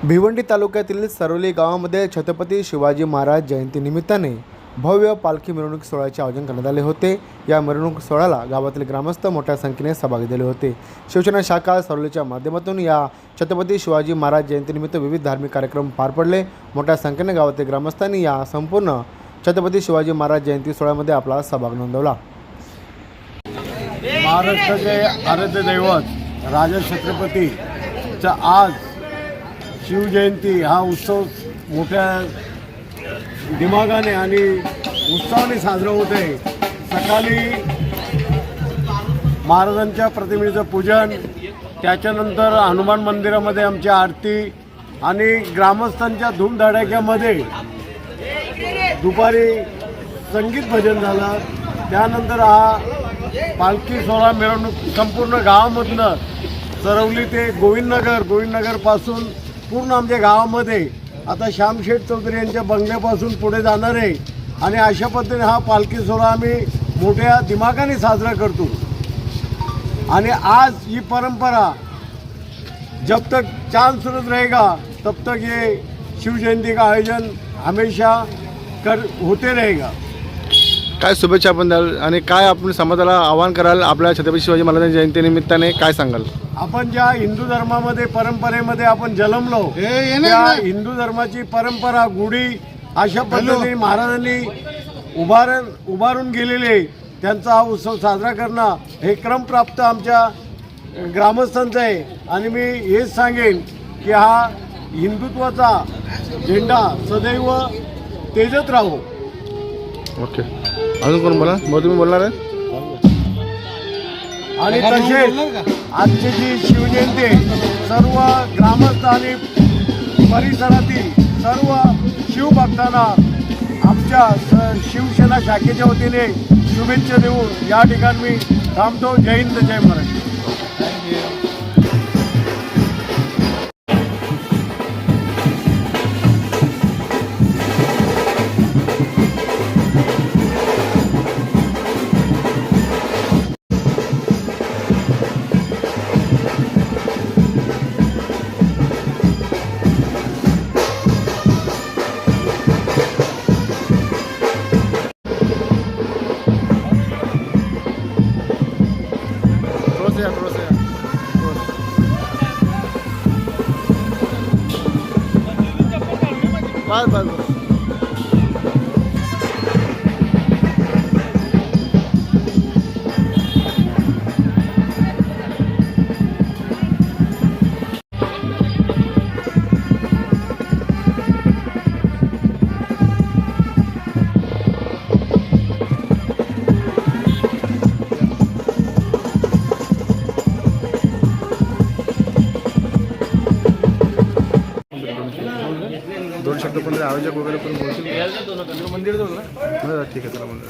भिवंडी तालुक्यातील सरोली गावामध्ये छत्रपती शिवाजी महाराज जयंतीनिमित्ताने भव्य पालखी मिरवणूक सोहळ्याचे आयोजन करण्यात आले होते। या मिरवणूक सोहळ्याला गावातील ग्रामस्थ मोठ्या संख्येने सहभागी झाले होते। शिवसेना शाखा सरोलीच्या माध्यमातून या छत्रपती शिवाजी महाराज जयंतीनिमित्त विविध धार्मिक कार्यक्रम पार पडले। मोठ्या संख्येने गावातील ग्रामस्थांनी या संपूर्ण छत्रपती शिवाजी महाराज जयंती सोहळ्यामध्ये आपला सहभाग नोंदवला। महाराष्ट्राचे आराध्य दैवत राजा छत्रपतीचा आज शिवजयंती हा उत्सव मोठ्या दिमागाने आणि उत्साहाने साजरा होत आहे। सकाळी महाराजांच्या प्रतिमेचं पूजन, त्याच्यानंतर हनुमान मंदिरामध्ये आमची आरती आणि ग्रामस्थांच्या धूमधडाक्यामध्ये दुपारी संगीत भजन झालं। त्यानंतर हा पालखी सोहळा मिरवणूक संपूर्ण गावामधनं सरवली ते गोविंदनगरपासून पूर्ण आमच्या गावामध्ये आता श्यामशेठ चौधरी यांच्या बंगल्यापासून पुढे जाणार आहे आणि अशा पद्धतीने हा पालखी सोहळा आम्ही मोठ्या दिमागाने साजरा करतो। आणि आज ही परंपरा जब तक चांद सूरज रहेगा तब तक ये शिव जयंती का आयोजन हमेशा होते रहेगा। काय शुभेच्छा आपण द्याल आणि काय आपण समाजाला आवाहन कराल आपल्या छत्रपती शिवाजी महाराज जयंतीनिमित्ताने काय सांगाल? आपण ज्या हिंदू धर्मामध्ये परंपरेमध्ये आपण जन्मलो त्या हिंदू धर्माची परंपरा गुढी अशा पद्धतीने महाराजांनी उभारून गेलेले त्यांचा हा उत्सव साजरा करणं हे क्रमप्राप्त आमच्या ग्रामस्थांचं आहे। आणि मी हेच सांगेन की हा हिंदुत्वाचा झेंडा सदैव तेजत राहो। ओके, अजून कोण बोला? मग तुम्ही बोलणार आहे? आणि तसेच आजची जी शिवजयंती सर्व ग्रामस्थ आणि परिसरातील सर्व शिवभक्तांना आमच्या शिवसेना शाखेच्या वतीने शुभेच्छा देऊन या ठिकाणी मी थांबतो। जय हिंद, जय महाराष्ट्र। बस दोन शब्द पण आयोजक वगैरे पण बोलतील। मंदिर जाऊ ना, ठीक आहे, चला मंदिर